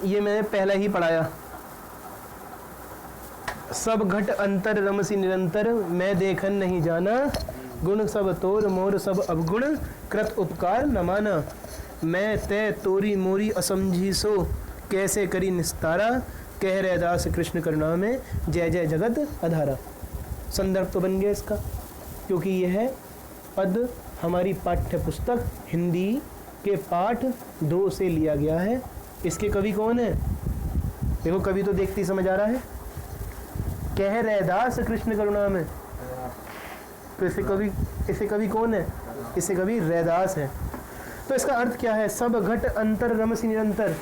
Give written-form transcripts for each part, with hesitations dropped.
ये मैंने पहला ही पढ़ाया। सब घट अंतर रमसी निरंतर, मैं देखन नहीं जाना, गुण सब तोर मोर सब अवगुण, कृत उपकार न माना, मैं तय तोरी मोरी असमझी सो, कैसे करी निस्तारा, कह रहे दास कृष्ण करुणा में, जय जय जगत अधारा। संदर्भ तो बन गया इसका, क्योंकि यह पद हमारी पाठ्य पुस्तक हिंदी के पाठ 2 से लिया गया है। इसके कवि कौन है? देखो कवि तो देखते ही समझ आ रहा है, कह रहे दास कृष्ण करुणा में। तो इसे कवि कौन है? इसे कवि रैदास है। तो इसका अर्थ क्या है? सब घट अंतर रमसी निरंतर,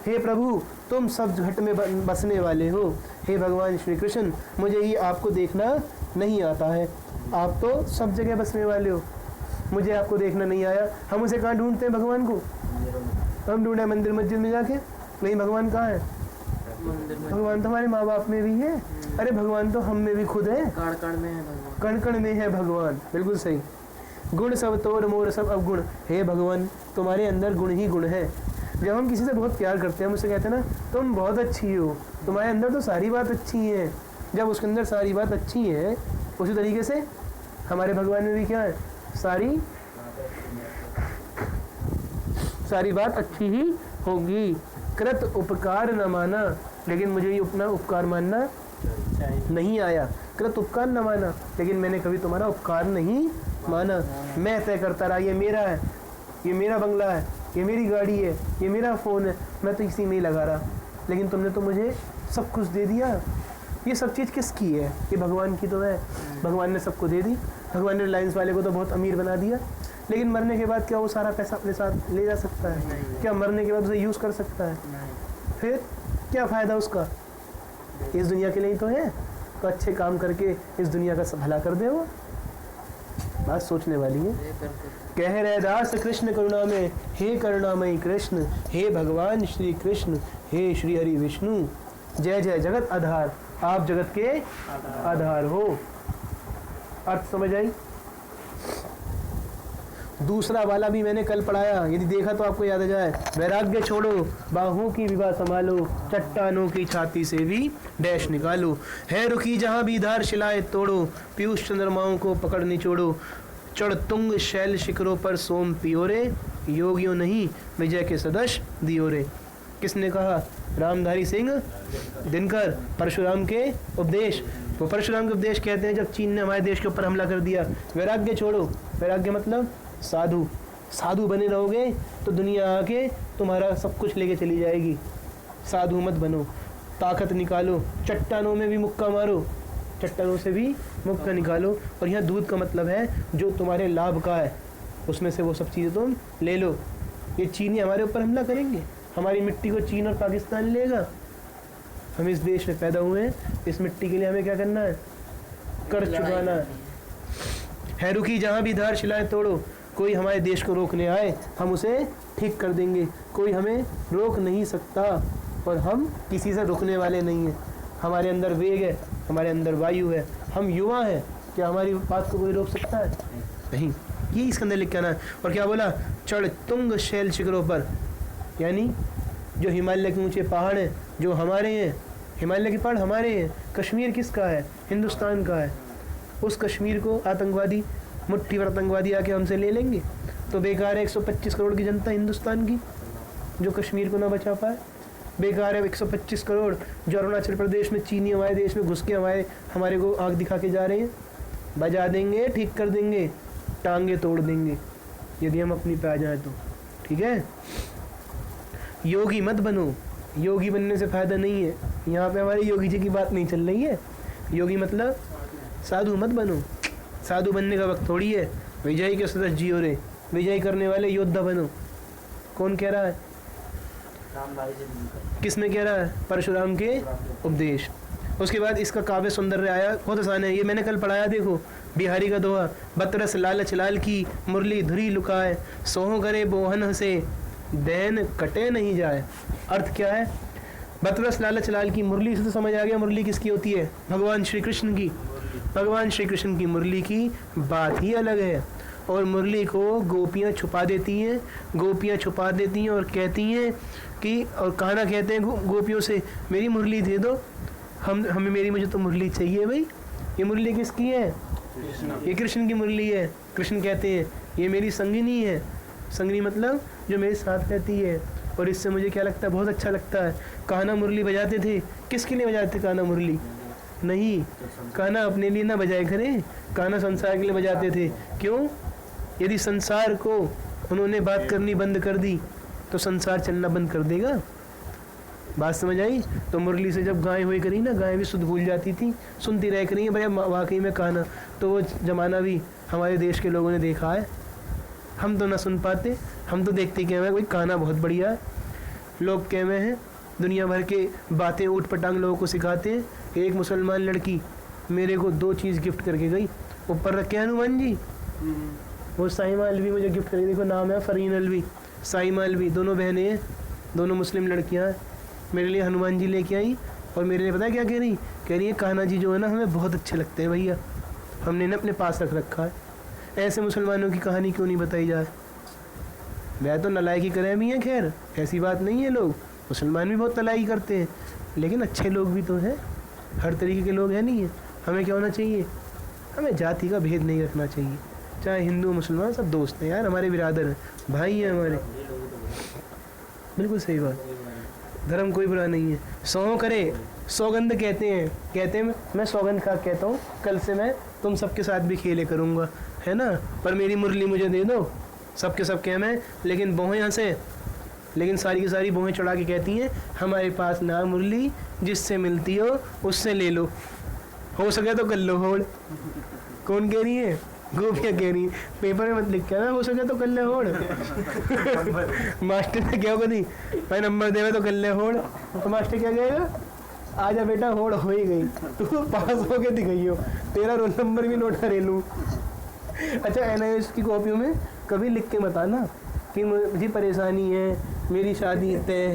हे प्रभु तुम सब घट में बसने वाले हो। हे भगवान श्री कृष्ण, मुझे ही आपको देखना नहीं आता है, आप तो सब जगह बसने वाले हो, मुझे आपको देखना नहीं आया। हम उसे कहाँ ढूंढते हैं भगवान को? हम ढूंढे मंदिर मस्जिद में जाके, नहीं भगवान कहाँ है? भगवान तो हमारे माँ बाप में भी है। अरे भगवान तो हम में भी खुद है, कण कण में है भगवान, कण कण में है भगवान। बिल्कुल सही। गुण सब तोर मोर सब अवगुण, हे भगवान तुम्हारे अंदर गुण ही गुण है। जब हम किसी से बहुत प्यार करते हैं, हम उससे कहते हैं ना तुम बहुत अच्छी हो, तुम्हारे अंदर तो सारी बात अच्छी है। जब उसके अंदर सारी बात अच्छी है, उसी तरीके से हमारे भगवान में भी क्या है? सारी बात अच्छी ही होगी। कृत उपकार न माना, लेकिन मुझे ये अपना उपकार मानना नहीं आया। कृत उपकार न माना, लेकिन मैंने कभी तुम्हारा उपकार नहीं माना। मैं तय करता रहा, ये मेरा है, ये मेरा बंगला है, ये मेरी गाड़ी है, ये मेरा फ़ोन है, मैं तो इसी में ही लगा रहा, लेकिन तुमने तो मुझे सब कुछ दे दिया। ये सब चीज़ किसकी है? ये भगवान की तो है। भगवान ने सबको दे दी। भगवान ने रिलायंस वाले को तो बहुत अमीर बना दिया, लेकिन मरने के बाद क्या वो सारा पैसा अपने साथ ले जा सकता है? क्या मरने के बाद उसे यूज़ कर सकता है? फिर क्या फ़ायदा उसका? इस दुनिया के लिए तो है, तो अच्छे काम करके इस दुनिया का भला कर दे। वो बात सोचने वाली है। कह रहे दास कृष्ण करुणा में, हे करुणामयी कृष्ण, हे भगवान श्री कृष्ण, हे श्री हरि विष्णु, जय जय जगत आधार, आप जगत के आधार हो। अर्थ समझ आई? दूसरा वाला भी मैंने कल पढ़ाया, यदि देखा तो आपको याद आ जाए। वैराग्य छोड़ो, बाहों की विवाह संभालो, चट्टानों की छाती से भी डैश निकालो, है रुकी जहाँ भी धार शिलाएं तोड़ो, पीयूष चंद्रमाओं को पकड़ निचोड़ो, चढ़ तुंग शैल शिखरों पर सोम पियोरे, योगियों नहीं विजय के सदश दियोरे। किसने कहा? रामधारी सिंह दिनकर। परशुराम के उपदेश। वो परशुराम के उपदेश कहते हैं जब चीन ने हमारे देश के ऊपर हमला कर दिया। वैराग्य छोड़ो, वैराग्य मतलब साधु। साधु बने रहोगे तो दुनिया आके तुम्हारा सब कुछ लेके चली जाएगी। साधु मत बनो, ताकत निकालो, चट्टानों में भी मुक्का मारो, चट्टानों से भी मुक्का निकालो। और यहाँ दूध का मतलब है जो तुम्हारे लाभ का है, उसमें से वो सब चीज़ें तुम ले लो। ये चीनी हमारे ऊपर हमला करेंगे, हमारी मिट्टी को चीन और पाकिस्तान लेगा। हम इस देश में पैदा हुए हैं, इस मिट्टी के लिए हमें क्या करना है? कर चुकाना है। रुकी जहाँ भी धार शिलाएं तोड़ो, कोई हमारे देश को रोकने आए हम उसे ठीक कर देंगे। कोई हमें रोक नहीं सकता और हम किसी से रुकने वाले नहीं हैं। हमारे अंदर वेग है, हमारे अंदर वायु है, हम युवा हैं, क्या हमारी बात को कोई रोक सकता है? नहीं। ये इसके अंदर लिख के आना है। और क्या बोला? चढ़ तुंग शैल शिखरों पर, यानी जो हिमालय के ऊंचे पहाड़ हैं जो हमारे हैं, हिमालय के पहाड़ हमारे हैं। कश्मीर किसका है? हिंदुस्तान का है। उस कश्मीर को आतंकवादी, मुट्ठी भर आतंकवादी आके हमसे ले लेंगे तो बेकार है 125 करोड़ की जनता हिंदुस्तान की जो कश्मीर को ना बचा पाए। बेकार है 125 करोड़ जो अरुणाचल प्रदेश में चीनी हमारे देश में घुस के हमारे को आँख दिखा के जा रहे हैं। बजा देंगे, ठीक कर देंगे, टांगे तोड़ देंगे यदि हम अपनी पे आ जाए तो। ठीक है? योगी मत बनो, योगी बनने से फ़ायदा नहीं है। यहाँ पे हमारी योगी जी की बात नहीं चल रही है। योगी मतलब साधु मत बनो, साधु बनने का वक्त थोड़ी है। विजयी के सदस्य जियो रे, विजय करने वाले योद्धा बनो। कौन कह रहा है? किसने कह रहा है? परशुराम के उपदेश। उसके बाद इसका काव्य सौंदर्य आया, बहुत आसान है, ये मैंने कल पढ़ाया। देखो, बिहारी का दोहा, बतरस लालच लाल की मुरली धुरी लुकाए, सोहो करे बोहन हंसे दैन कटे नहीं जाए। अर्थ क्या है? बतरस लालच लाल की, मुरली से तो समझ आ गया मुरली किसकी होती है? भगवान श्री कृष्ण की। भगवान श्री कृष्ण की मुरली की बात ही अलग है। और मुरली को गोपियाँ छुपा देती हैं, गोपियाँ छुपा देती हैं और कहती हैं कि और कान्हा कहते हैं गोपियों से मेरी मुरली दे दो, मुझे तो मुरली चाहिए भाई। ये मुरली किसकी है? ये कृष्ण की मुरली है। कृष्ण कहते हैं ये मेरी संगिनी है। संगिनी मतलब जो मेरे साथ रहती है, और इससे मुझे क्या लगता है, बहुत अच्छा लगता है। कान्हा मुरली बजाते थे, किसके लिए बजाते थे कान्हा मुरली? नहीं, कान्हा अपने लिए ना बजाए करे, कान्हा संसार के लिए बजाते थे। क्यों? यदि संसार को उन्होंने बात करनी बंद कर दी तो संसार चलना बंद कर देगा। बात समझ आई? तो मुरली से जब गायें हुई करी ना, गायें भी शुद्ध भूल जाती थी, सुनती रह करी भाई वाकई में कान्हा। तो वो जमाना भी हमारे देश के लोगों ने देखा है। हम तो ना सुन पाते, हम तो देखते कह भाई कान्हा बहुत बढ़िया है। लोग कह में हैं दुनिया भर के बातें ऊट पटांग लोगों को सिखाते हैं। एक मुसलमान लड़की मेरे को 2 चीज़ गिफ्ट करके गई, ऊपर रखे हनुमान जी, वो साइमा अलवी मुझे गिफ्ट करके, देखो नाम है फरीन अलवी, साइमा अलवी, दोनों बहनें हैं, दोनों मुस्लिम लड़कियां हैं। मेरे लिए हनुमान जी लेके आई, और मेरे लिए पता है क्या कह रही है कान्हा जी जो है ना हमें बहुत अच्छे लगते हैं भैया, हमने ना अपने पास रख रखा है। ऐसे मुसलमानों की कहानी क्यों नहीं बताई जाए? वह तो नलायकी करें भी हैं, खैर ऐसी बात नहीं है, लोग मुसलमान भी बहुत नलायकी करते हैं, लेकिन अच्छे लोग भी तो हैं, हर तरीके के लोग हैं नहीं है। हमें क्या होना चाहिए? हमें जाति का भेद नहीं रखना चाहिए, चाहे हिंदू मुसलमान सब दोस्त हैं यार, हमारे बिरादर हैं, भाई हैं हमारे। बिल्कुल सही बात, धर्म कोई बुरा नहीं है। सौ करे सौगंध कहते हैं मैं सौगंध खा कहता हूँ कल से मैं तुम सबके साथ भी खेले करूँगा, है ना, पर मेरी मुरली मुझे दे दो। सबके सब कह मैं, लेकिन बहुएं यहाँ से, लेकिन सारी की सारी बहुएं चढ़ा के कहती हैं हमारे पास ना मुरली, जिससे मिलती हो उससे ले लो, हो सके तो कर लो होड़। कौन कह रही है? गोपियाँ कह रही है। पेपर में मत लिख के ना, हो सके तो कर ले होड़। मास्टर ने क्या होगा नहीं भाई नंबर देवे तो कर ले होड़, तो मास्टर क्या कहेगा? आजा बेटा होड़ हो ही गई, तू पास हो के दिखाइयो, तेरा रोल नंबर भी नोट करे लूँ। अच्छा NIOS की कॉपियों में कभी लिख के मत आना कि मुझे परेशानी है, मेरी शादी तय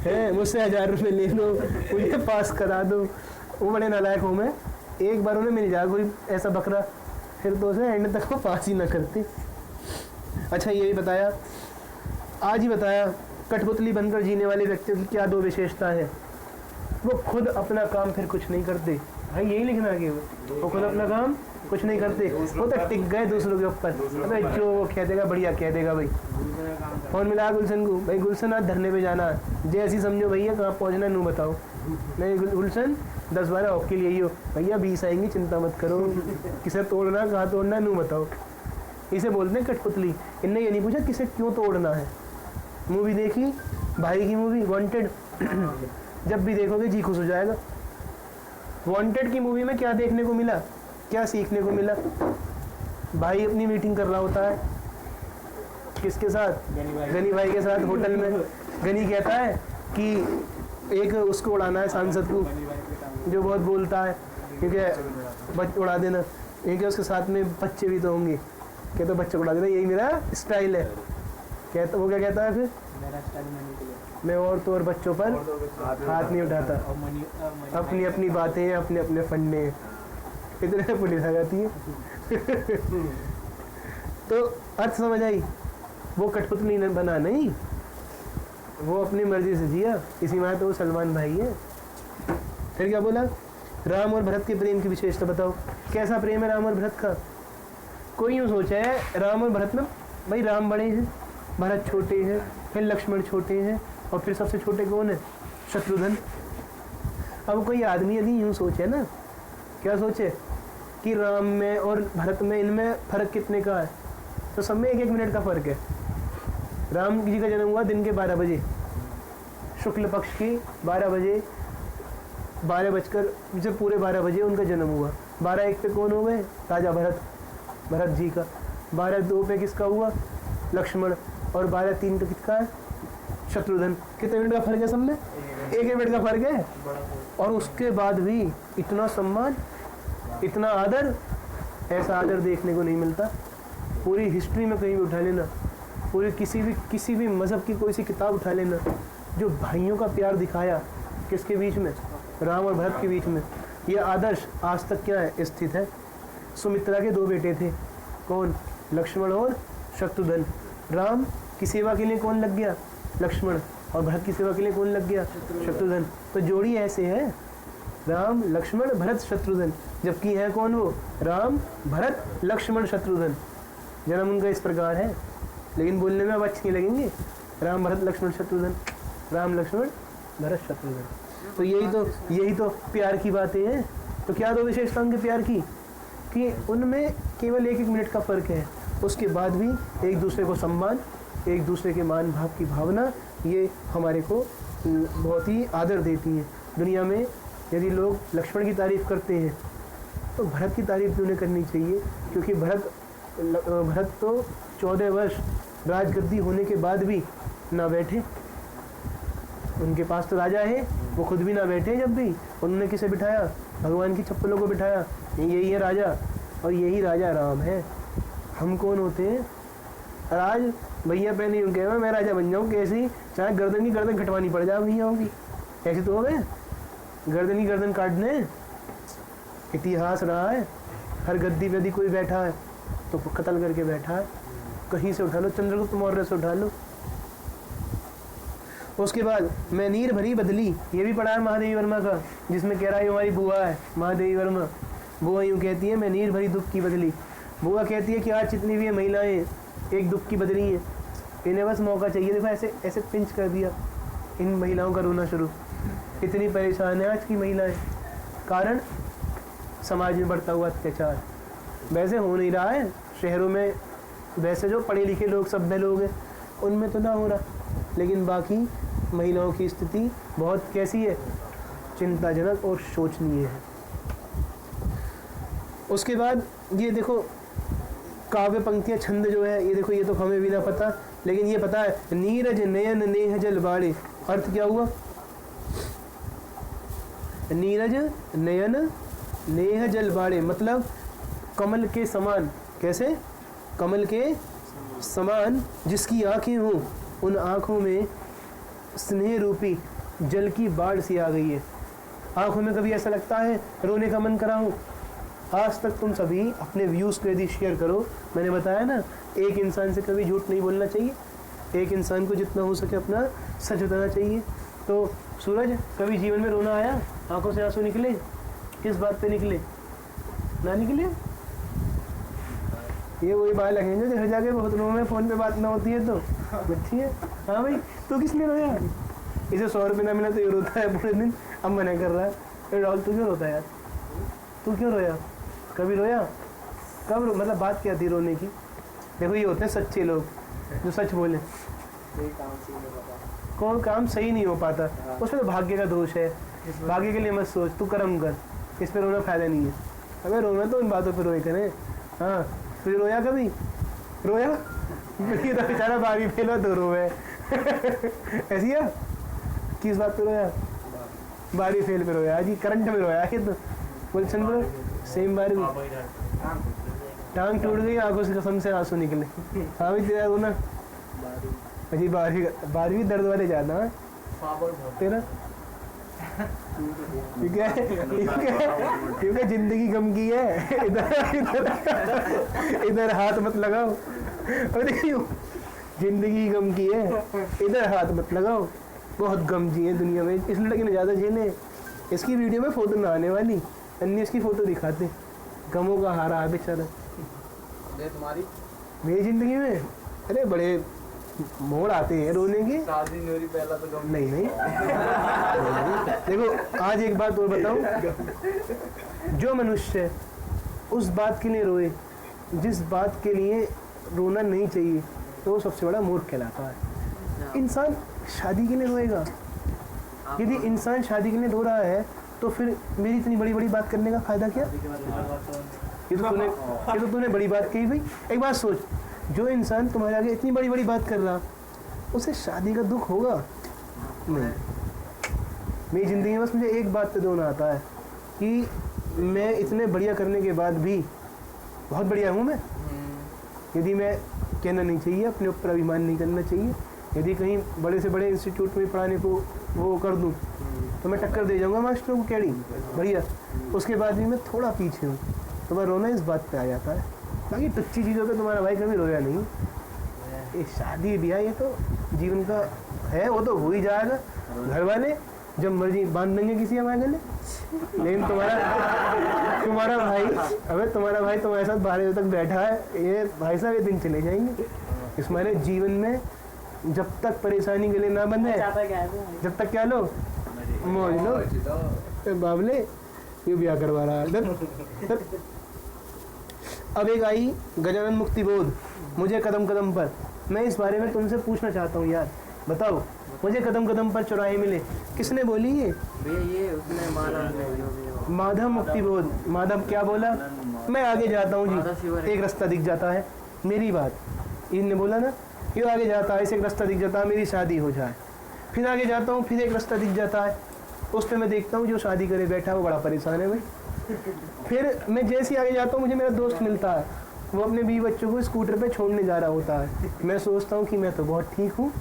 है, मुझसे 1000 रुपये ले लो, मुझे पास करा दो। वो बड़े नालायक हूँ मैं, एक बार उन्हें मिल जाए कोई ऐसा बकरा, फिर तो उसे एंड तक वो पास ही ना करती। अच्छा ये भी बताया, आज ही बताया, कठपुतली बनकर जीने वाले व्यक्तियों की क्या 2 विशेषता है? वो खुद अपना काम फिर कुछ नहीं करते। भाई यही लिखना है कि वो खुद अपना काम कुछ नहीं करते, वो तो टिक गए दूसरों के ऊपर। अबे जो वो कह देगा बढ़िया कह देगा भाई। फोन मिला गुलशन को, भाई गुलशन आज धरने पे जाना है, जैसी समझो भैया कहाँ पहुँचना है नू बताओ। नहीं गुलशन 10-12 ओके लिए हो भैया, 20 आएंगी चिंता मत करो, किसे तोड़ना कहाँ तोड़ना है नू बताओ। इसे बोलते हैं कठपुतली। इनने ये नहीं पूछा किसे क्यों तोड़ना है। मूवी देखी भाई की मूवी वांटेड, जब भी देखोगे जी खुश हो जाएगा। वांटेड की मूवी में क्या देखने को मिला, क्या सीखने को मिला? भाई अपनी मीटिंग कर रहा होता है, किसके साथ? गनी भाई के साथ होटल में। गनी कहता है कि एक उसको उड़ाना है सांसद को, जो बहुत बोलता है, क्योंकि उड़ा देना, क्योंकि उसके साथ में बच्चे भी तो होंगे, कहते बच्चे उड़ा देना, यही मेरा स्टाइल है। कहता वो क्या कहता है फिर? मैं और तो और बच्चों पर हाथ नहीं उठाता, अपनी अपनी बातें, अपने अपने फंडे, इतने पुलिस आ जाती है। तो अर्थ समझ आई? वो कठपुतली ने बना नहीं, वो अपनी मर्जी से जिया, इसी में तो वो सलमान भाई है। फिर क्या बोला? राम और भरत के प्रेम की विशेषता बताओ, कैसा प्रेम है राम और भरत का? कोई यूँ सोचा है राम और भरत में, भाई राम बड़े हैं, भरत छोटे हैं, फिर लक्ष्मण छोटे हैं, और फिर सबसे छोटे कौन है? शत्रुघ्न। अब कोई आदमी यदि यूँ सोचे ना, क्या सोचे कि राम में और भरत में इनमें फ़र्क कितने का है, तो सब में 1-1 मिनट का फ़र्क है। राम जी का जन्म हुआ दिन के 12 बजे, शुक्ल पक्ष की 12 बजे, 12 बजकर जब पूरे 12 बजे उनका जन्म हुआ। 12-1 पे कौन हो गए? राजा भरत जी का। 12-2 पे किसका हुआ? लक्ष्मण। और 12-3 पे किसका है? शत्रुघ्न। कितने मिनट का फर्क है सब में? 1-1 मिनट का फर्क है। और उसके बाद भी इतना सम्मान, इतना आदर, ऐसा आदर देखने को नहीं मिलता पूरी हिस्ट्री में। कहीं भी उठा लेना, पूरी किसी भी मज़हब की कोई सी किताब उठा लेना, जो भाइयों का प्यार दिखाया किसके बीच में? राम और भरत के बीच में। यह आदर्श आज तक क्या है? स्थित है। सुमित्रा के 2 बेटे थे, कौन? लक्ष्मण और शत्रुघ्न। राम की सेवा के लिए कौन लग गया? लक्ष्मण। और भरत की सेवा के लिए कौन लग गया? शत्रुघ्न। तो जोड़ी ऐसे है, राम लक्ष्मण भरत शत्रुघ्न, जबकि है कौन वो? राम भरत लक्ष्मण शत्रुघ्न। जन्म उनका इस प्रकार है, लेकिन बोलने में अब अच्छे नहीं लगेंगे। राम भरत लक्ष्मण शत्रुघ्न, राम लक्ष्मण भरत शत्रुघ्न। तो यही तो प्यार की बातें हैं। तो क्या दो विशेषता उनके प्यार की कि उनमें केवल 1-1 मिनट का फ़र्क है, उसके बाद भी एक दूसरे को सम्मान, एक दूसरे के मान भाव की भावना, ये हमारे को बहुत ही आदर देती है। दुनिया में यदि लोग लक्ष्मण की तारीफ़ करते हैं तो भरत की तारीफ़ भी उन्हें करनी चाहिए, क्योंकि भरत तो 14 वर्ष राजगद्दी होने के बाद भी ना बैठे। उनके पास तो राजा है, वो खुद भी ना बैठे। जब भी उन्होंने किसे बिठाया? भगवान की चप्पलों को बिठाया। यही है राजा, और यही राजा राम है। हम कौन होते हैं? आज भैया पहले यूँ कह मैं राजा बन जाऊँ कैसी, चाहे गर्दन की गर्दन कटवानी पड़ जाए भैया होगी, ऐसे तो हो गए। गर्दन की गर्दन काटने इतिहास रहा है। हर गद्दी पे यदि कोई बैठा है तो कत्ल करके बैठा है। कहीं से उठा लो, चंद्रगुप्त मौर्य से उठा लो। उसके बाद मैं नीर भरी बदली, ये भी पढ़ा है महादेवी वर्मा का, जिसमें कह रहा है हमारी बुआ है महादेवी वर्मा। बुआ यूँ कहती है मैं नीर भरी दुख की बदली। बुआ कहती है कि आज जितनी भी महिलाएं एक दुख की बदली हैं, इन्हें बस मौका चाहिए। देखो ऐसे ऐसे पिंच कर दिया, इन महिलाओं का रोना शुरू। इतनी परेशान है आज की महिलाएं, कारण समाज में बढ़ता हुआ अत्याचार। वैसे हो नहीं रहा है शहरों में, वैसे जो पढ़े लिखे लोग सभ्य लोग हैं उनमें तो ना हो रहा, लेकिन बाकी महिलाओं की स्थिति बहुत कैसी है? चिंताजनक और शोचनीय है। उसके बाद ये देखो काव्य पंक्तियाँ, छंद जो है ये देखो, ये तो हमें भी ना पता, लेकिन ये पता है नीरज नयन नेह जल बाड़े। अर्थ क्या हुआ? नीरज नयन नेह जल बाड़े मतलब कमल के समान। कैसे? कमल के समान जिसकी आंखें हों, उन आंखों में स्नेह रूपी जल की बाढ़ सी आ गई है। आंखों में कभी ऐसा लगता है रोने का मन करा हो? आज तक तुम सभी अपने व्यूज़ को यदि शेयर करो, मैंने बताया ना, एक इंसान से कभी झूठ नहीं बोलना चाहिए, एक इंसान को जितना हो सके अपना सच बताना चाहिए। तो सूरज, कभी जीवन में रोना आया? आंखों से आंसू निकले? किस बात पे निकले? ना निकले? ये वही बात लगेंगे जो घर जाके बहुत लोगों में फ़ोन पे बात ना होती है तो बच्ची है। हाँ भाई, तो किस लिए रोया? इसे 100 रुपये ना मिला तो ये रोता है पूरे दिन, अब मना कर रहा है। राहुल तू क्यों रोता है यार? तू क्यों रोया? कभी रोया? कब मतलब बात क्या थी रोने की? देखो ये होते हैं सच्चे लोग जो सच बोले। कौन काम सही नहीं हो पाता, उसमें तो भाग्य का दोष है। भाग्य के लिए मत सोच, तू कर्म कर, इस पर रोना फायदा नहीं है। अगर रोना तो इन बातों पर रोए करें। हाँ, तुझे रोया कभी? रोया? ये तो बेचारा 12वीं फेल हुआ तो रोए ऐसी है? किस बात पे रोया? 12वीं फेल पे रोया जी, करंट में रोया। ये तो बोल चंद्र सेम 12वीं, टांग टूट गई, आंखों से कसम से आंसू निकले। हाँ भी तेरा रोना अजी 12वीं दर्द वाले ज़्यादा है तेरा, क्योंकि जिंदगी गम की है। इधर हाथ मत लगाओ, जिंदगी गम की है, इधर हाथ मत लगाओ। बहुत गम जी है दुनिया में, इस लड़के ने ज़्यादा झेले। इसकी वीडियो में फ़ोटो ना आने वाली, अन्य इसकी फ़ोटो दिखाते। गमों का हारा है बेचारा। तुम्हारी मेरी ज़िंदगी में अरे बड़े मोड़ आते हैं रोने के। शादी नहीं हो रही, पहला तो गम नहीं देखो आज एक बात और बताऊं, जो मनुष्य उस बात के लिए रोए जिस बात के लिए रोना नहीं चाहिए, तो वो सबसे बड़ा मूर्ख कहलाता है। इंसान शादी के लिए रोएगा। यदि इंसान शादी के लिए रो रहा है तो फिर मेरी इतनी बड़ी बड़ी बात करने का फायदा क्या? ये तो तूने बड़ी बात कही भाई। एक बात सोच, जो इंसान तुम्हारे आगे इतनी बड़ी बड़ी बात कर रहा, उसे शादी का दुख होगा? नहीं। मेरी ज़िंदगी में बस मुझे एक बात पे रोना आता है कि मैं इतने बढ़िया करने के बाद भी, बहुत बढ़िया हूँ मैं, यदि मैं कहना नहीं चाहिए, अपने ऊपर अभिमान नहीं करना चाहिए, यदि कहीं बड़े से बड़े इंस्टीट्यूट में पढ़ाने को वो कर दूँ तो मैं टक्कर दे जाऊँगा मास्टरों को, कैडी बढ़िया। उसके बाद भी मैं थोड़ा पीछे हूँ, तो मैं रोना इस बात पे आ जाता है। बाकी टुच्ची चीज़ों पे तुम्हारा भाई कभी रोया नहीं। ये शादी ब्याह ये तो जीवन का है, वो तो हो ही जाएगा। घर वाले जब मर्जी बांध देंगे किसी हमारे गले। लेकिन तुम्हारा भाई, अबे तुम्हारा भाई तुम्हारे साथ 12 बजे तक बैठा है, ये भाई साहब ये दिन चले जाएंगे। इस मारे जीवन में जब तक परेशानी गले ना बंधे, जब तक क्या लो मौज लो। बाबले ये ब्याह करवा रहा है इधर। अब एक आई गजानन मुक्ति बोध, मुझे कदम कदम पर। मैं इस बारे में तुमसे पूछना चाहता हूँ यार, बताओ मुझे कदम कदम पर चौराहे मिले, किसने बोली ये? माधव मुक्ति बोध। माधव क्या बोला? मैं आगे जाता हूँ जी, एक रास्ता दिख जाता है, मेरी बात इनने बोला ना, ये आगे जाता है, इसे एक रास्ता दिख जाता है, मेरी शादी हो जाए। फिर आगे जाता हूँ, फिर एक रास्ता दिख जाता है, उस पर मैं देखता हूँ जो शादी करे बैठा है वो बड़ा परेशान है भाई। फिर मैं जैसे ही आगे जाता हूँ, मुझे मेरा दोस्त मिलता है, वो अपने बीवी बच्चों को स्कूटर पे छोड़ने जा रहा होता है। मैं सोचता हूँ कि मैं तो बहुत ठीक हूँ।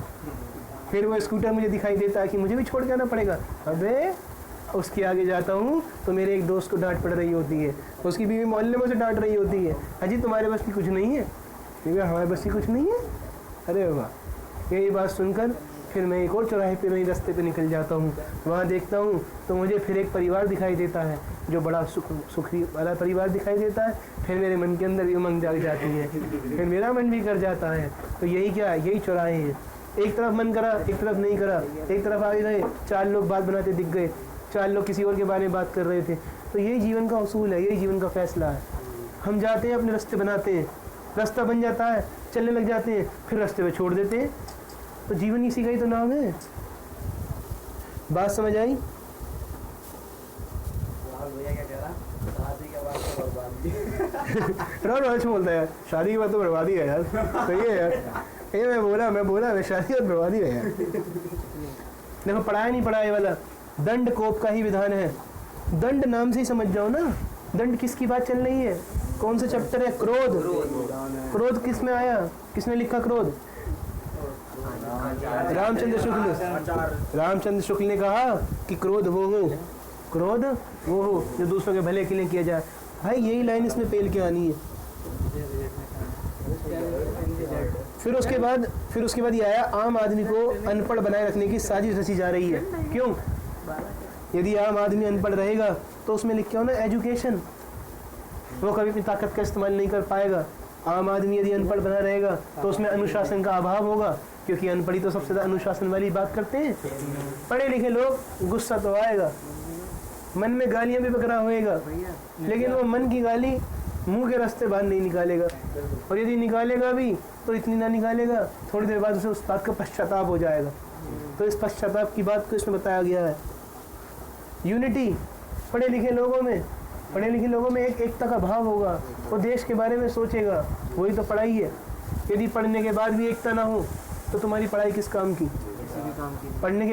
फिर वो स्कूटर मुझे दिखाई देता है कि मुझे भी छोड़ के आना पड़ेगा। अबे उसके आगे जाता हूँ तो मेरे एक दोस्त को डांट पड़ रही होती है, उसकी बीवी मोहल्ले में से डांट रही होती है, अजी तुम्हारे बस की कुछ नहीं है। क्योंकि हमारे बस की कुछ नहीं है। अरे वाह, यही बात सुनकर फिर मैं एक और चौराहे पे वहीं रास्ते पे निकल जाता हूँ। वहाँ देखता हूँ तो मुझे फिर एक परिवार दिखाई देता है जो बड़ा सुखी वाला परिवार दिखाई देता है। फिर मेरे मन के अंदर भी उमंग जाग जाती है, फिर मेरा मन भी कर जाता है। तो यही क्या, यही चौराहे हैं। एक तरफ मन करा, एक तरफ नहीं करा, एक तरफ आगे गए, 4 लोग बात बनाते दिख गए, 4 लोग किसी और के बारे में बात कर रहे थे। तो यही जीवन का उसूल है, यही जीवन का फैसला है। हम जाते हैं, अपने रास्ते बनाते हैं, रास्ता बन जाता है, चलने लग जाते हैं, फिर रास्ते पे छोड़ देते हैं। तो जीवन इसी का ही तो नाम है। बात समझ आई? रोज बोलता है यार, शादी की बात तो बर्बादी है यार। सही है यार, ये मैं बोला शादी और बर्बादी है यार। देखो पढ़ाया नहीं पढ़ाया वाला, दंड कोप का ही विधान है। दंड नाम से ही समझ जाओ ना, दंड किसकी बात चल रही है? कौन सा चैप्टर है? क्रोध। क्रोध किस में आया? किसने लिखा क्रोध? रामचंद्र शुक्ल। रामचंद्र शुक्ल ने कहा कि क्रोध वो हो, क्रोध वो हो जो दूसरों के भले के लिए किया जाए। भाई यही लाइन इसमें पेल के आनी है। फिर उसके बाद ये आया, आम आदमी को अनपढ़ बनाए रखने की साजिश रची जा रही है। क्यों? यदि आम आदमी अनपढ़ रहेगा तो उसमें लिख के हो ना एजुकेशन, वो कभी अपनी ताकत का इस्तेमाल नहीं कर पाएगा। आम आदमी यदि अनपढ़ बना रहेगा तो उसमें अनुशासन का अभाव होगा, क्योंकि अनपढ़ी तो सबसे ज़्यादा अनुशासन वाली बात करते हैं। पढ़े लिखे लोग, गुस्सा तो आएगा, मन में गालियाँ भी बकरा होएगा, लेकिन वो मन की गाली मुंह के रास्ते बाहर नहीं निकालेगा, और यदि निकालेगा भी तो इतनी ना निकालेगा, थोड़ी देर बाद उसे उस बात का पश्चाताप हो जाएगा। तो इस पश्चाताप की बात को इसमें बताया गया है। यूनिटी, पढ़े लिखे लोगों में एक एकता का भाव होगा, वो देश के बारे में सोचेगा, वही तो पढ़ाई है। यदि पढ़ने के बाद भी एकता ना हो तो तुम्हारी पढ़ाई किस काम की? पढ़ने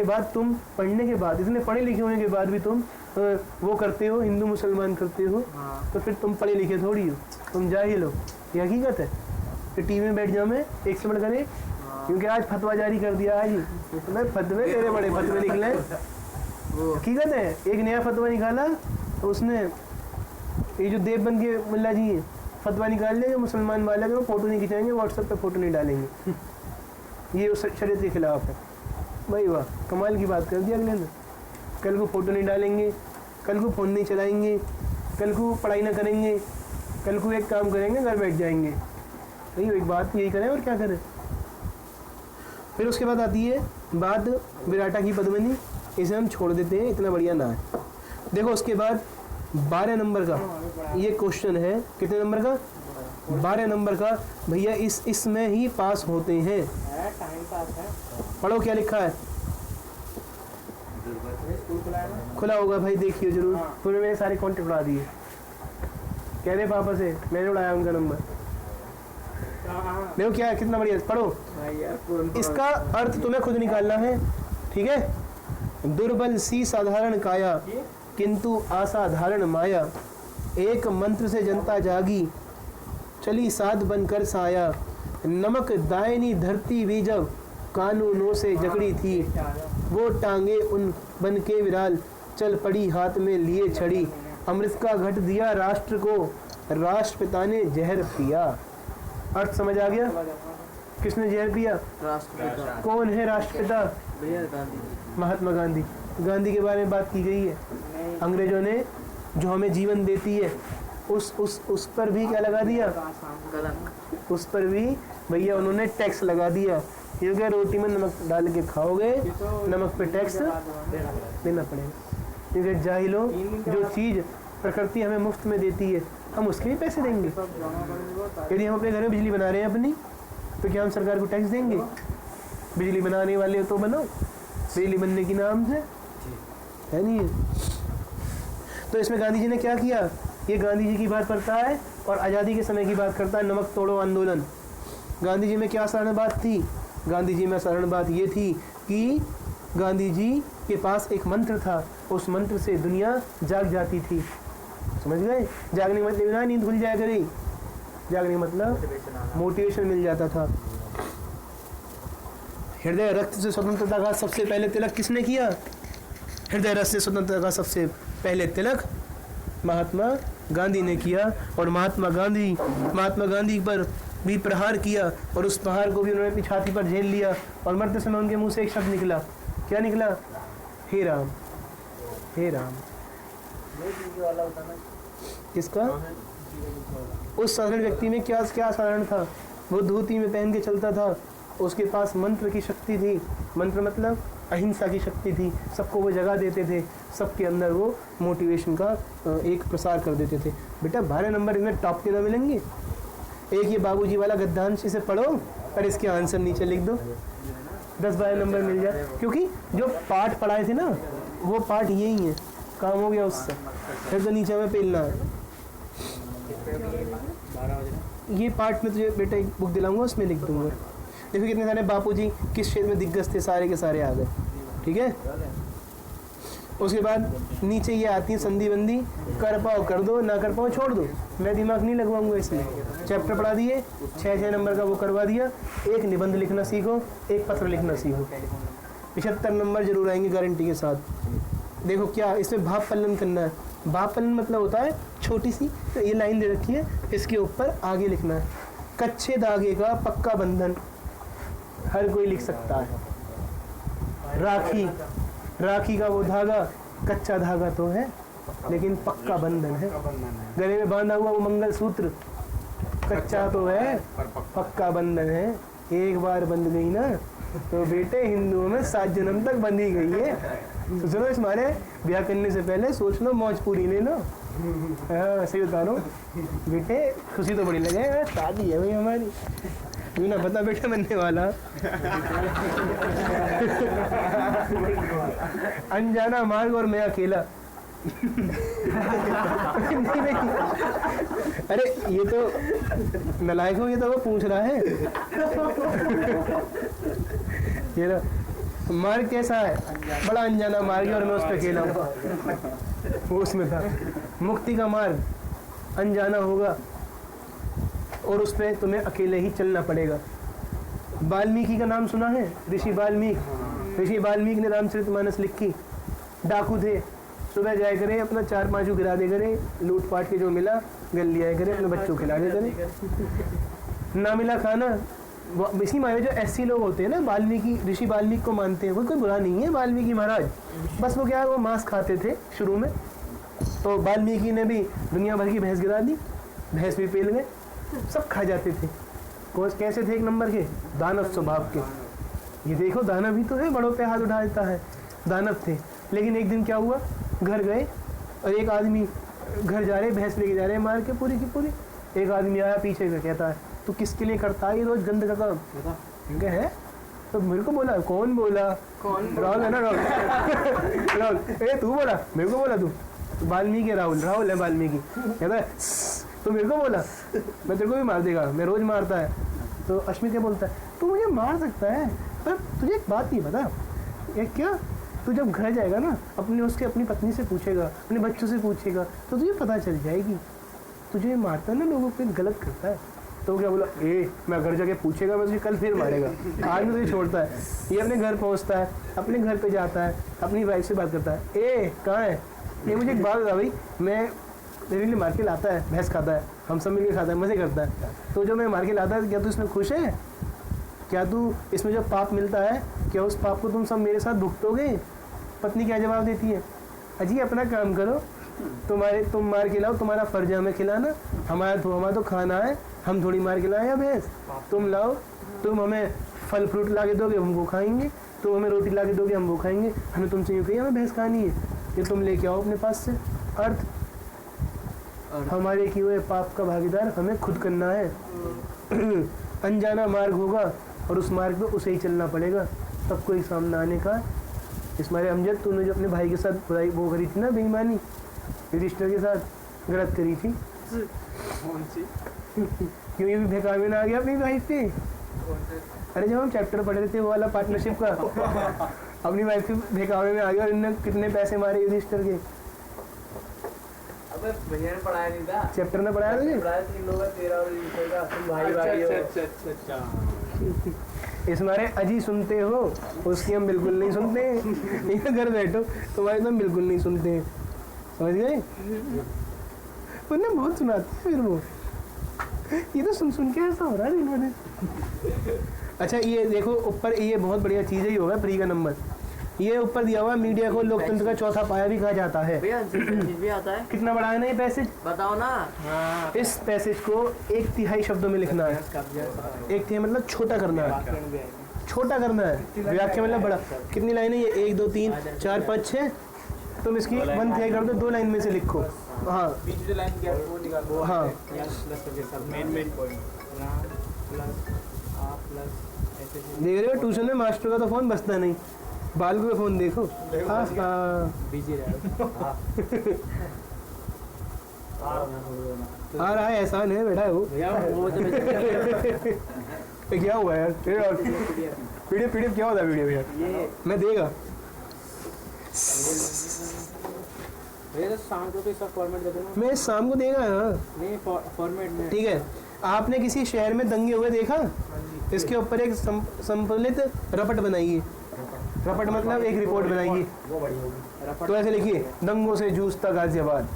के बाद इतने पढ़े लिखे होने के बाद भी तुम वो करते हो, हिंदू मुसलमान करते हो, तो फिर तुम पढ़े लिखे थोड़ी हो, तुम जाहिल हो। ये हकीकत है। फिर टीवी में बैठ जाओ, मैं एक से बढ़कर एक, क्योंकि आज फतवा जारी कर दिया है जी, मैं फतवे तेरे बड़े फतवे निकले। हकीकत है, एक नया फतवा निकाला तो उसने, ये जो देवबंद के मुल्ला जी हैं, फतवा निकाल लिया, मुसलमान वाले को फोटो नहीं खिंचाएंगे, व्हाट्सएप पे फोटो नहीं डालेंगे, ये उस शरीयत के खिलाफ है। भाई वाह, कमाल की बात कर दी अगले ने। कल को फोटो नहीं डालेंगे, कल को फ़ोन नहीं चलाएंगे, कल को पढ़ाई ना करेंगे, कल को एक काम करेंगे, घर बैठ जाएंगे। भाई एक बात यही करें और क्या करें। फिर उसके बाद आती है बात विराटा की पद्मिनी, इसे हम छोड़ देते हैं, इतना बढ़िया ना है। देखो उसके बाद 12 नंबर का ये क्वेश्चन है। कितने नंबर का? 12 नंबर का। भैया इसमें ही पास होते हैं। पढ़ो क्या लिखा है, खुला होगा भाई, देखिए जरूर। पूरे मेरे सारे कॉन्टेक्ट उड़ा दिए, कह रहे पापा से मैंने उड़ाया उनका नंबर। देखो क्या है, कितना बढ़िया, पढ़ो। इसका अर्थ तुम्हें खुद निकालना है, ठीक है। दुर्बल सी साधारण काया, किंतु असाधारण माया, एक मंत्र से जनता जागी, चली साध बनकर साया, नमक दायनी धरती भी जब कानूनों से जकड़ी थी, वो टांगे उन बन के विराल, चल पड़ी हाथ में लिए छड़ी, अमृत का घट दिया राष्ट्र को, राष्ट्रपिता ने जहर पिया। अर्थ समझ आ गया? किसने जहर पिया? राष्ट्रपिता। कौन है राष्ट्रपिता? भैया गांधी। महात्मा गांधी। गांधी के बारे में बात की गई है। अंग्रेजों ने जो हमें जीवन देती है उस पर भी क्या लगा दिया, उस पर भी भैया उन्होंने टैक्स लगा दिया। क्योंकि रोटी में नमक डाल के खाओगे, नमक पे टैक्स देना पड़ेगा। क्योंकि जाहिलो जो चीज़ प्रकृति हमें मुफ्त में देती है हम उसके भी पैसे देंगे। यदि हम अपने घर में बिजली बना रहे हैं अपनी, तो क्या हम सरकार को टैक्स देंगे? बिजली बनाने वाले तो बनाओ, बिजली बनने के नाम से है नहीं है। तो इसमें गांधी जी ने क्या किया, ये गांधी जी की बात करता है और आज़ादी के समय की बात करता है। नमक तोड़ो आंदोलन। गांधी जी में क्या साधारण बात थी? गांधी जी में साधारण बात ये थी कि गांधी जी के पास एक मंत्र था, उस मंत्र से दुनिया जाग जाती थी। समझ गए? जागने का मतलब ना नींद खुल जाया करी, जागने का मतलब मोटिवेशन मिल जाता था। हृदय रक्त से स्वतंत्रता का सबसे पहले तिलक किसने किया? हृदय रक्त से स्वतंत्रता का सबसे पहले तिलक महात्मा गांधी ने किया। और महात्मा गांधी पर भी प्रहार किया और उस प्रहार को भी उन्होंने अपनी छाती पर झेल लिया। और मरते समय उनके मुंह से एक शब्द निकला, क्या निकला? हे राम, हे राम। किसका? उस साधारण व्यक्ति में क्या क्या साधारण था? वो धोती में पहन के चलता था, उसके पास मंत्र की शक्ति थी। मंत्र मतलब अहिंसा की शक्ति थी। सबको वो जगह देते थे, सबके अंदर वो मोटिवेशन का एक प्रसार कर देते थे। बेटा 12 नंबर इनमें टॉप के ना मिलेंगे। एक ये बाबूजी वाला गद्यांश इसे पढ़ो और इसके आंसर नीचे लिख दो, 10-12 नंबर मिल जाए। क्योंकि जो पाठ पढ़ाए थे ना वो पाठ यही है, काम हो गया उससे। फिर तो नीचे में पेलना है। ये पाठ में तुझे बेटा एक बुक दिलाऊंगा, उसमें लिख दूंगा। देखो कितने सारे बापूजी किस क्षेत्र में दिग्गज थे, सारे के सारे आ गए। ठीक है। उसके बाद नीचे ये आती है संधि बंदी, कर पाओ कर दो, ना कर पाओ छोड़ दो। मैं दिमाग नहीं लगवाऊंगा इसमें। चैप्टर पढ़ा दिए, 6 नंबर का वो करवा दिया। एक निबंध लिखना सीखो, एक पत्र लिखना सीखो। 75 नंबर जरूर आएंगे गारंटी के साथ। देखो क्या इसमें भाव पल्लन करना है। भाव पल्लन मतलब होता है छोटी सी तो ये लाइन दे रखी है, इसके ऊपर आगे लिखना है। कच्चे धागे का पक्का बंधन, हर कोई लिख सकता है। राखी का वो धागा कच्चा धागा तो है लेकिन पक्का बंधन है। गले में बांधा हुआ वो मंगलसूत्र कच्चा तो है, पक्का बंधन है। एक बार बंध गई ना तो बेटे हिंदुओं में 7 जन्म तक बंधी गई है। तो सुनो, इस मारे ब्याह करने से पहले सोच लो, मौज पूरी ले लो। हाँ सही बता रहा हूँ बेटे, खुशी तो बड़ी लगे, शादी है भाई हमारी। क्यों ना पता बेटा बनने वाला। अनजाना मार्ग और मैं अकेला। नहीं। अरे ये तो नलायक हो, ये तो वो पूछ रहा है। ये ना मार्ग कैसा है? बड़ा अनजाना मार्ग है और मैं उस पर अकेला हूँ। वो उसमें था मुक्ति का मार्ग, अनजाना होगा और उस पर तुम्हें अकेले ही चलना पड़ेगा। वाल्मीकि का नाम सुना है? ऋषि वाल्मीकि ने रामचरितमानस लिखी। डाकू थे, सुबह जाए करे अपना 4-5 गिरा दे करे, लूट पाट के जो मिला गल लिया करे, अपने बच्चों खिला दे करे। ना मिला खाना, इसी मायने जो ऐसी लोग होते हैं ना, वाल्मीकि ऋषि वाल्मीकि को मानते हैं, वो कोई बुरा नहीं है वाल्मीकि महाराज। बस वो क्या है, वो मांस खाते थे शुरू में, तो वाल्मीकि ने भी दुनिया भर की भैंस गिरा दी, भैंस भी पेल गए, सब खा जाते थे। कैसे थे? 1 नंबर के दानव स्वभाव के। ये देखो दानव ही तो है, बड़ों पे हाथ उठा देता है, दानव थे। लेकिन एक दिन क्या हुआ, घर गए और एक आदमी घर जा रहे, भैंस लेके जा रहे मार के पूरी की पूरी। एक आदमी आया पीछे से, कहता है तू किसके लिए करता है ये रोज गंद का काम? क्या है? तो मेरे को बोला। कौन बोला? राहुल है ना, राहुल। ए तू बोला? मेरे को बोला तू? वाल्मीकि राहुल है वाल्मीकि। कहता है तो मेरे को बोला, मैं तेरे को भी मार देगा, मैं रोज मारता है। तो अश्मित क्या बोलता है, तू मुझे मार सकता है पर तुझे एक बात नहीं पता। एक क्या, तू जब घर जाएगा ना अपनी पत्नी से पूछेगा, अपने बच्चों से पूछेगा, तो तुझे पता चल जाएगी तुझे मारता है ना लोगों पे गलत करता है। तो क्या बोला, मैं घर जाके पूछेगा, मैं तुझे कल फिर मारेगा। आज में तुझे छोड़ता है। ये अपने घर पहुंचता है, अपने घर पे जाता है, अपनी वाइफ से बात करता है, कहाँ है ये? मुझे एक बात बता भाई, मैं मेरे लिए मार के लाता है, भैंस खाता है, हम सब मिलकर खाता है, मज़े करता है, तो जो मैं मार के लाता है क्या तू इसमें खुश है? क्या तू इसमें जो पाप मिलता है क्या उस पाप को तुम सब मेरे साथ भुगतोगे? पत्नी क्या जवाब देती है, अजी अपना काम करो, तुम मार के लाओ, तुम्हारा फर्ज है हमें खिलाना, हमारा तो खाना है, हम थोड़ी मार के लाए या भैंस? तुम लाओ, तुम हमें फल फ्रूट ला के दोगे हम वो खाएंगे, तुम हमें रोटी ला के दोगे हम वो खाएंगे, हमें तुमसे यूँ कही हमें भैंस खानी है, ये तुम लेके आओ अपने पास से। अर्थ हमारे किए हुए पाप का भागीदार हमें खुद करना है। अनजाना मार्ग होगा और उस मार्ग पे उसे ही चलना पड़ेगा, तब कोई सामना आने का। इस मारे अमजद तूने जो अपने भाई के साथ बुराई वो करी थी ना, बेईमानी युधिष्ठिर के साथ गलत करी थी, क्यों ये भी बहकावे ना आ गया अपनी वाइफ पे? अरे जब हम चैप्टर पढ़ रहे थे वो वाला पार्टनरशिप का, अपनी वाइफ के बहकावे में आ गया और इन्होंने कितने पैसे मारे युधिष्ठिर के। अबे भैया ने पढ़ाया नहीं था, चैप्टर ने पढ़ाया तुझे? पढ़ाया 3 लोग है, तेरा और युधिष्ठिर का, तुम भाई भाई हो। अच्छा इस मारे अजी सुनते हो, उसकी हम बिल्कुल नहीं सुनते हैं। घर बैठो तुम्हारे तो हम बिल्कुल नहीं सुनते हैं, समझ गए? उन्हें बहुत सुनाती है फिर वो, ये तो सुन सुन के ऐसा हो रहा है इन्होंने। अच्छा ये देखो ऊपर, ये बहुत बढ़िया चीज़ है, ये होगा प्री का नंबर, ये ऊपर दिया हुआ मीडिया को लोकतंत्र का चौथा पाया भी कहा जाता है। भी आता है। कितना बड़ा है ना ये पैसेज, बताओ ना। हाँ। इस पैसेज को 1/3 शब्दों में लिखना है। 1/3 मतलब छोटा करना है, छोटा करना है। व्याख्या मतलब बड़ा। कितनी लाइन है ये? 1 2 3 4 5 6, तुम इसकी 1/3 कर दो, 2 लाइन में से लिखो। हाँ बीच जो लाइन क्या वो निकालो। हाँ मेन पॉइंट देख रहे हो, ट्यूशन में मास्टर का तो फोन बजता नहीं, बालू का फोन देखो। हाँ हाँ बिजी आ रहा है, एहसान है बैठा है वो। क्या हुआ यार? पीडीएफ क्या होता है वीडियो यार? मैं देगा शाम को तो इसका फॉर्मेट दे दूंगा मैं, शाम को देगा। हाँ नहीं फॉर्मेट में ठीक है। आपने किसी शहर में दंगे हुए देखा? इसके ऊपर एक संकलित रपट बनाइए। रपट मतलब एक रिपोर्ट बनाइए, तो ऐसे लिखिए, दंगों से जूझता गाजियाबाद।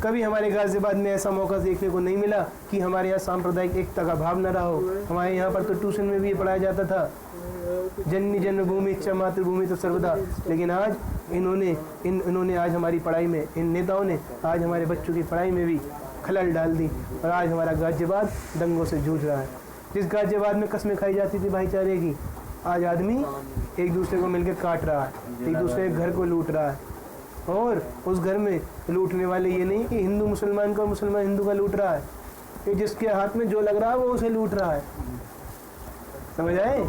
कभी हमारे गाजियाबाद में ऐसा मौका देखने को नहीं मिला कि हमारे यहाँ सांप्रदायिक एकता का भाव न रहा हो। हमारे यहाँ पर तो ट्यूशन में भी ये पढ़ाया जाता था, जननी जन्मभूमि इच्छा मातृभूमि तो सर्वदा। लेकिन आज इन्होंने आज हमारी पढ़ाई में, इन नेताओं ने आज हमारे बच्चों की पढ़ाई में भी खलल डाल दी, और आज हमारा गाजियाबाद दंगों से जूझ रहा है। जिस गाजियाबाद में कस्में खाई जाती थी भाईचारे की, आज आदमी एक दूसरे को मिलकर काट रहा है, एक दूसरे के घर को लूट रहा है। और उस घर में लूटने वाले ये नहीं कि हिंदू मुसलमान का, मुसलमान हिंदू का लूट रहा है, ये जिसके हाथ में जो लग रहा है वो उसे लूट रहा है। समझ आए?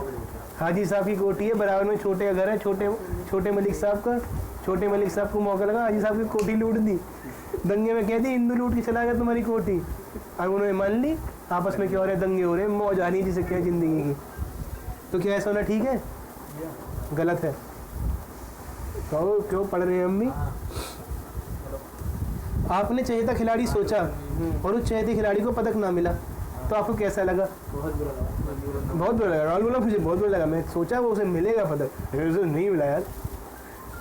हाजी साहब की कोठी है, बराबर में छोटे का घर है, छोटे मलिक साहब का। छोटे मलिक साहब को मौका लगा, हाजी साहब की कोठी लूट दी, दंगे में कह दी हिंदू लूट के चला गया तुम्हारी कोठी। अब उन्होंने मान ली, आपस में क्या हो रहे दंगे हो रहे, मौज आ रही जिसे क्या जिंदगी की। तो क्या ऐसा होना ठीक है? गलत है। कहो क्यों पढ़ रहे हैं हम भी? आपने चहेता खिलाड़ी सोचा और उस चहेते खिलाड़ी को पदक ना मिला, तो आपको कैसा लगा? बहुत बुरा लगा। बहुत बुरा लगा। राहुल बोला मुझे बहुत बुरा लगा, मैं सोचा वो उसे मिलेगा पदक, लेकिन उसे नहीं मिला यार।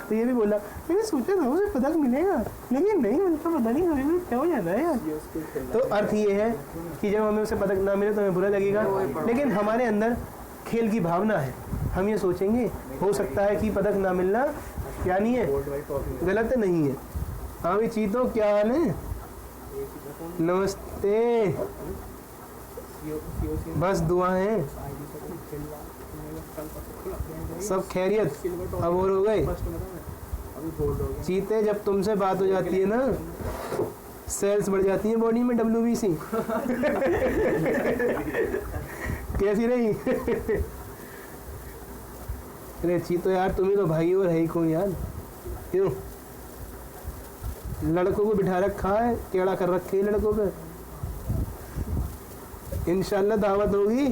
तो ये भी बोला मैंने सोचा था उसे पदक मिलेगा, लेकिन नहीं मिलता, पता नहीं कभी क्या हो जाता है यार। तो अर्थ ये है कि जब हमें उसे पदक ना मिले तो हमें बुरा लगेगा, लेकिन हमारे अंदर खेल की भावना है। हम ये सोचेंगे हो सकता है कि पदक ना मिलना क्या नहीं है, गलत नहीं है। हाँ भी चीतों क्या हाल है? नमस्ते, बस दुआ है, सब खैरियत। अब और हो गए चीते, जब तुमसे बात हो जाती है ना, सेल्स बढ़ जाती है बॉडी में, WBC कैसी रही? अरे चीतो यार, तुम्हें तो भाई और है ही कौन यार? क्यों लड़कों को बिठा रखा है, टेढ़ा कर रखे है लड़कों पे। इंशाल्लाह दावत होगी।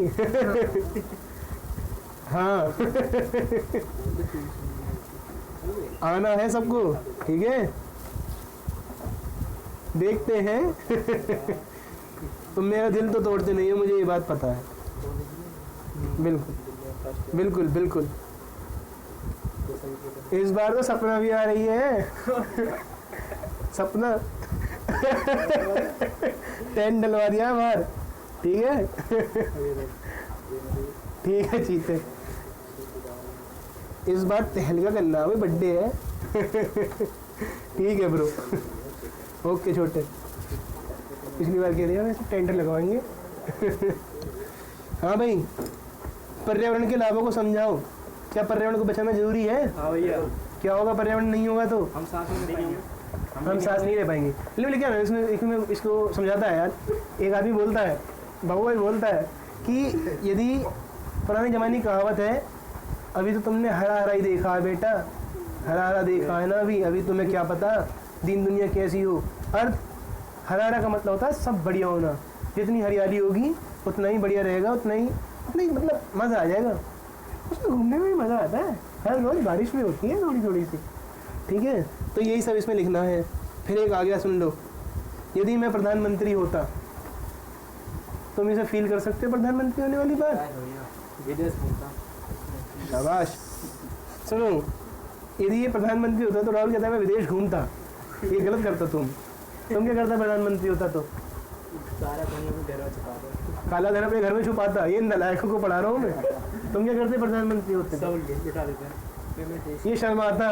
हाँ आना है सबको, ठीक है? देखते हैं। तुम मेरा दिल तो तोड़ते नहीं हो, मुझे ये बात पता है। बिल्कुल बिल्कुल बिल्कुल। इस बार तो सपना भी आ रही है। सपना टेंट डलवा दिया बाहर, ठीक है? ठीक है चीते, इस बार तहलका करना भाई, बर्थडे है। ठीक है ब्रो। ओके छोटे, पिछली बार कह दिया वैसे टेंट लगवाएंगे। हाँ भाई, पर्यावरण के लाभों को समझाओ। क्या पर्यावरण को बचाना जरूरी है? हाँ भैया। क्या होगा पर्यावरण नहीं होगा तो? हम सांस नहीं ले पाएंगे। हम सांस नहीं ले पाएंगे। लेकिन क्या है इसमें इसको समझाता है यार। एक आदमी बोलता है, भगवान बोलता है कि यदि पुराने ज़माने की कहावत है, अभी तो तुमने हरा हरा ही देखा है बेटा, हरा हरा देखा है ना अभी तुम्हें क्या पता दीन दुनिया कैसी हो। अर्थ हरा हरा का मतलब होता है सब बढ़िया होना। जितनी हरियाली होगी उतना ही बढ़िया रहेगा, उतना ही मतलब मज़ा आ जाएगा। उसमें घूमने में भी मज़ा आता है। हर रोज़ बारिश में होती है थोड़ी थोड़ी सी, ठीक है। तो यही सब इसमें लिखना है। फिर एक आ गया, सुन लो। यदि मैं प्रधानमंत्री होता, तुम इसे फील कर सकते हो प्रधानमंत्री होने वाली बात? विदेश घूमता। शाबाश। सुनो, यदि ये प्रधानमंत्री होता तो राहुल कहता है मैं विदेश घूमता। ये गलत करता तुम क्या करता प्रधानमंत्री होता तो? सारा दुनिया में डेरा छुपाता। काला धन अपने घर में छुपाता। ये नालायकों को पढ़ा रहा हूँ मैं। तुम क्या करते प्रधानमंत्री होते? सब लुटा देते हैं। ये शर्माता,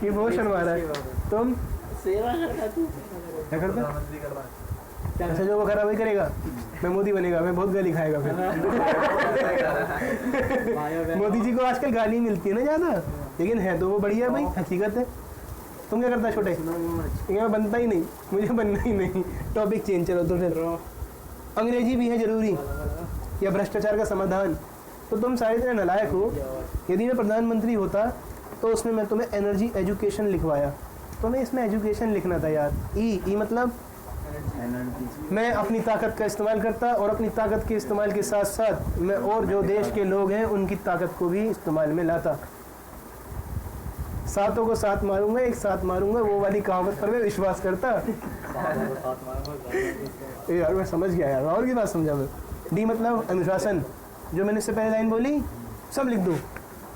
ये बहुत शर्मा रहा है। तुम सेवा करता तू। क्या करता? प्रधानमंत्री करवा। अच्छा, जो वो करा वही करेगा। मैं मोदी बनेगा, मैं बहुत गाली खाएगा फिर। मोदी जी को आजकल गाली मिलती है ना ज़्यादा, लेकिन है तो वो बढ़िया भाई, हकीकत है। तुम क्या करता छोटे? मैं बनता ही नहीं, मुझे बनना ही नहीं। टॉपिक चेंज चलो तो फिर। अंग्रेजी भी है जरूरी, या भ्रष्टाचार का समाधान। तो तुम सारी तरह नालायक हो। यदि मैं प्रधानमंत्री होता तो उसमें मैं तुम्हें एनर्जी एजुकेशन लिखवाया। तुम्हें इसमें एजुकेशन लिखना था यार। ई मतलब मैं अपनी ताकत का इस्तेमाल करता, और अपनी ताकत के इस्तेमाल के साथ साथ मैं और जो देश के लोग हैं उनकी ताकत को भी इस्तेमाल में लाता। सातों को साथ मारूंगा, एक साथ मारूंगा, वो वाली कहावत पर मैं विश्वास करता। यार मैं समझ गया यार, और की बात समझा मैं। डी मतलब अनुशासन, जो मैंने इससे पहले लाइन बोली सब लिख दो।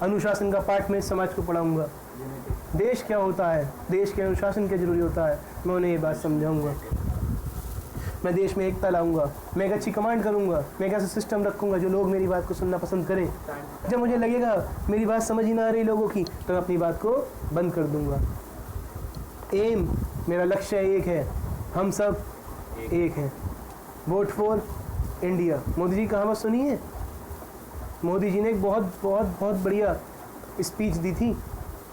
अनुशासन का पाठ मैं इस समाज को पढ़ाऊंगा। देश क्या होता है, देश के अनुशासन क्या जरूरी होता है, मैं उन्हें ये बात समझाऊंगा। मैं देश में एकता लाऊंगा, मैं एक अच्छी कमांड करूंगा, मैं एक ऐसा सिस्टम रखूंगा जो लोग मेरी बात को सुनना पसंद करें। जब मुझे लगेगा मेरी बात समझ ही ना आ रही लोगों की, तो मैं अपनी बात को बंद कर दूंगा। एम, मेरा लक्ष्य एक है, हम सब एक हैं। Vote for India. Modi ji कहावत सुनी है? मोदी जी ने एक बहुत बहुत बहुत बढ़िया स्पीच दी थी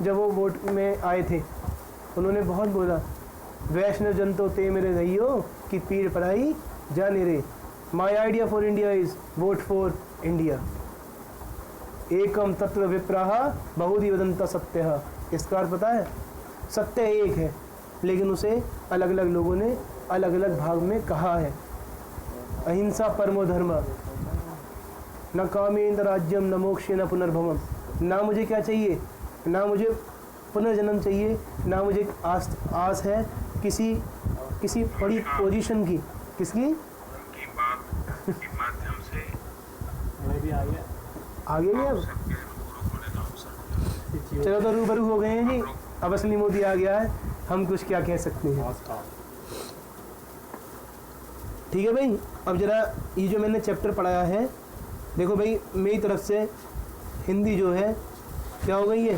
जब वो वोट में आए थे। उन्होंने बहुत बोला, वैष्णव जन तो ते मेरे रहियो कि पीर पराई जाने रे। My idea for India is vote for India. एकम तत्व विप्राहा बहुधि वदंता सत्य। इसका अर्थ पता है? सत्य एक है, लेकिन उसे अलग अलग लोगों ने अलग अलग भाग में कहा है। अहिंसा परमो धर्म, न कामेन्द्र राज्यम न मोक्षे न पुनर्भवम। ना मुझे क्या चाहिए, ना मुझे पुनर्जन्म चाहिए, ना मुझे आस है किसी बड़ी पोजीशन की। किसकी? उनकी बात के माध्यम से मैं भी आ गया। आगे भी अब चलो तो रूबरू हो गए हैं जी। अब असली मोदी आ गया है, हम कुछ क्या कह सकते हैं। ठीक है भाई। अब जरा ये जो मैंने चैप्टर पढ़ाया है, देखो भाई मेरी तरफ से हिंदी जो है क्या हो गई है?